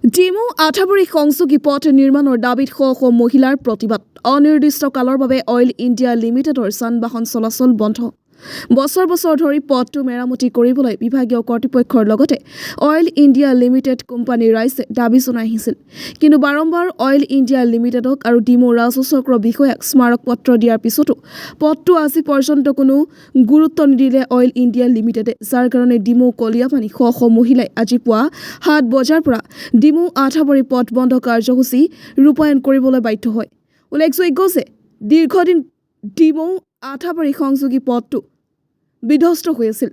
DEMU Athabari সংযোগী পথ নিৰ্মাণৰ দাবীত শ শ মহিলাৰ প্ৰতিবাদ অনিৰ্দিষ্ট কালৰ বাবে অইল ইণ্ডিয়া লিমিটেডৰ যান-বাহন চলাচল বন্ধ বছৰ বছৰ ধৰি পথটো মেৰামতি কৰিবলৈ বিভাগীয় কৰ্তৃপক্ষৰ লগতে অইল ইণ্ডিয়া লিমিটেড কোম্পানী ৰাইজে দাবী জনাই আহিছিল কিন্তু বাৰম্বাৰ অইল ইণ্ডিয়া লিমিটেডক আৰু ডিমু ৰাজচক্ৰ বিষয়াক স্মাৰক পত্ৰ দিয়াৰ পিছতো পথটো আজি পৰ্যন্ত কোনো গুৰুত্ব নিদিলে অইল ইণ্ডিয়া লিমিটেডে যাৰ কাৰণে ডিমু কলিয়াপানী শ শ মহিলাই আজি পুৱা 7 বজাৰ পৰা ডিমু আঠাবাৰী পথ বন্ধ কাৰ্যসূচী ৰূপায়ণ কৰিবলৈ বাধ্য হয় উল্লেখযোগ্য যে দীৰ্ঘদিন ডিমু আঠাবাৰী সংযোগী পথটো বিধ্বস্ত হৈ আছিল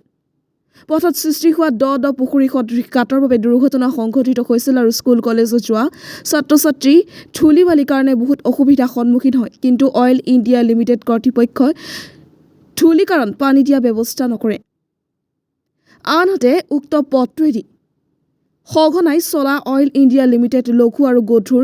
পথত সৃষ্টি হোৱা দ পুখুৰী সদৃশ গাঁতৰ বাবে দুৰ্ঘটনা সংঘটিত হৈছিল আৰু স্কুল কলেজত যোৱা ছাত্ৰ-ছাত্ৰী ধূলি বালিৰ কাৰণে বহুত অসুবিধা সন্মুখীন হয় কিন্তু অইল ইণ্ডিয়া লিমিটেড কৰ্তৃপক্ষই ধূলি কাৰণ পানী দিয়া ব্যৱস্থা নকৰে আনহাতে উক্ত পথটোৱেদি সঘনাই চলা অইল ইণ্ডিয়া লিমিটেড লঘু আৰু গধুৰ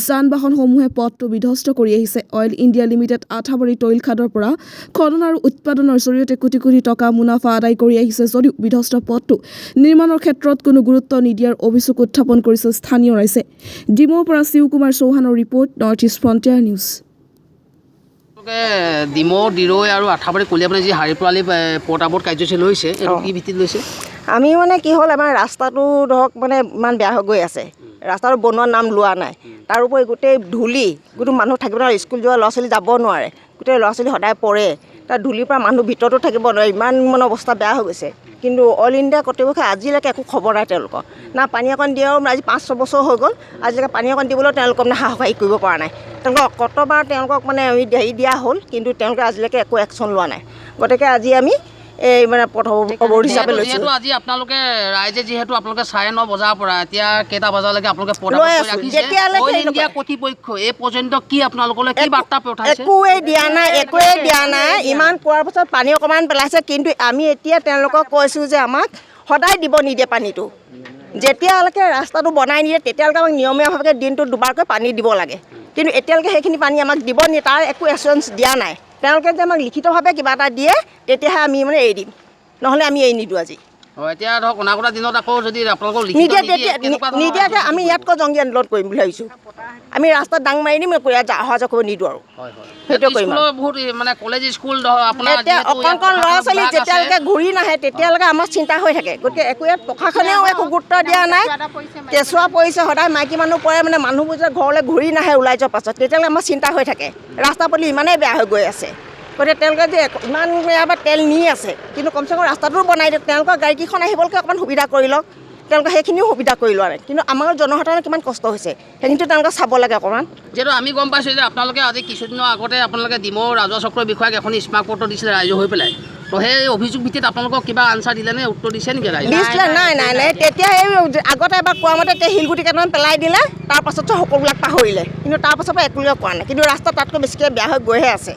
যান-বাহনসমূহে পথটো বিধ্বস্ত কৰি আহিছে অইল ইণ্ডিয়া লিমিটেড আঠাবাৰী তৈল খাদৰ পৰা খনন আৰু উৎপাদনৰ জৰিয়তে কোটি কোটি টকা মুনাফা আদায় কৰি আহিছে যদিও বিধ্বস্ত পথটো নিৰ্মাণৰ ক্ষেত্ৰত কোনো গুৰুত্ব নিদিয়াৰ অভিযোগ উত্থাপন কৰিছে স্থানীয় ৰাইজে ডিমুৰ পৰা শিৱ কুমাৰ চৌহানৰ report North East Frontier News Dimow Dirai আৰু আঠাবাৰী কলিয়াপানী যি হাৰিপৰালি পৰ্টাবৰ্ড কাৰ্যসূচী লৈছে এইটো কি ভিত্তিত লৈছে আমি মানে কি হ'ল আমাৰ ৰাস্তাটো ধৰক মানে ইমান বেয়া হৈ গৈ আছে ৰাস্তাটো বনোৱাৰ নাম লোৱা নাই তাৰ উপৰি গোটেই ধূলি গোটেই মানুহ থাকিব নোৱাৰে স্কুল যোৱা ল'ৰা ছোৱালী যাব নোৱাৰে গোটেই ল'ৰা ছোৱালী সদায় পৰে তাৰ ধূলিৰ পৰা মানুহ ভিতৰতো থাকিব নোৱাৰে ইমান মানে অৱস্থা বেয়া হৈ গৈছে কিন্তু অইল ইণ্ডিয়া কৰ্তৃপক্ষই আজিলৈকে একো খবৰ নাই তেওঁলোকৰ না পানী অকণ দিয়াও আজি 5-6 বছৰ হৈ গ'ল আজিলৈকে পানী অকণ দিবলৈও তেওঁলোকক মানে সাহস কৰিব পৰা নাই তেওঁলোকক কতবাৰ তেওঁলোকক মানে হেৰি দিয়া হ'ল কিন্তু তেওঁলোকে আজিলৈকে একো একশ্যন লোৱা নাই গতিকে আজি আমি এই মানে পথ হিচাপে লৈছোঁ আজি আপোনালোকে ৰাইজে যিহেতু আপোনালোকে 9:30 বজাৰ পৰা এতিয়া কেইটা বজালৈকে আপোনালোকে কৰ্তৃপক্ষ এই পৰ্যন্ত কি আপোনালোকলৈ কি বাৰ্তা পঠাইছে একোৱেই দিয়া নাই ইমান কোৱাৰ পাছত পানী অকণমান পেলাইছে কিন্তু আমি এতিয়া তেওঁলোকক কৈছোঁ যে আমাক সদায় দিব নিদিয়ে পানীটো যেতিয়ালৈকে ৰাস্তাটো বনাই নিদিয়ে তেতিয়ালৈকে আমাক নিয়মীয়াভাৱে দিনটোত দুবাৰকৈ পানী দিব লাগে কিন্তু এতিয়ালৈকে সেইখিনি পানী আমাক দিব নিদিয়ে তাৰ একো এচুৰেঞ্চ দিয়া নাই তেওঁলোকে যে আমাক লিখিতভাৱে কিবা এটা দিয়ে তেতিয়াহে আমি মানে এৰি দিম নহ'লে আমি এৰি নিদিওঁ আজি এতিয়া ধৰক অনাগত দিনত আকৌ যদি আপোনালোকক নিদিয়াকৈ আমি ইয়াতকৈ জংগী আন্দোলন কৰিম বুলি ভাবিছোঁ আমি ৰাস্তাত দাং মাৰি দিম ইয়াত অহা যোৱা কৰিব নিদিওঁ আৰু সেইটোৱে কৰিম বহুত মানে কলেজ স্কুল এতিয়া অকণ ল'ৰা ছোৱালী যেতিয়ালৈকে ঘূৰি নাহে তেতিয়ালৈকে আমাৰ চিন্তা হৈ থাকে গতিকে একো ইয়াত প্ৰশাসনেও একো গুৰুত্ব দিয়া নাই কেঁচুৱা পৰিছে সদায় মাইকী মানুহ পৰে মানে মানুহবোৰ যে ঘৰলৈ ঘূৰি নাহে ওলাই যোৱাৰ পাছত তেতিয়ালৈকে আমাৰ চিন্তা হৈ থাকে ৰাস্তা পদূলি ইমানেই বেয়া হৈ গৈ আছে গতিকে তেওঁলোকে যে ইমান ইয়াৰ পৰা তেল নি আছে কিন্তু কমচে কম ৰাস্তাটোও বনাই দিয়ক তেওঁলোকৰ গাড়ীকেইখন আহিবলৈকে অকণমান সুবিধা কৰি লওক তেওঁলোকে সেইখিনিও সুবিধা কৰি লোৱা নাই কিন্তু আমাৰ জনসাধাৰণৰ কিমান কষ্ট হৈছে সেইখিনিতো তেওঁলোকে চাব লাগে অকণমান যিহেতু আমি গম পাইছোঁ যে আপোনালোকে আজি কিছুদিনৰ আগতে আপোনালোকে ডিমৌ ৰাজহুৱা চক্ৰৰ বিষয়াক এখন স্মাৰক পত্ৰ দিছিলে ৰাইজৰ হৈ পেলাই তো সেই অভিযোগ ভিত্তিত আপোনালোকক কিবা আনচাৰ দিলে নে উত্তৰ দিছে নেকি দিছিলে নাই তেতিয়া এই আগতে এবাৰ কোৱা মতে এতিয়া শিলগুটি কেইটামান পেলাই দিলে তাৰপাছততো সকলোবিলাক পাহৰিলে কিন্তু তাৰপাছৰ পৰা একোলৈকে কোৱা নাই কিন্তু ৰাস্তা তাতকৈ বেছিকৈ বেয়া হৈ গৈহে আছে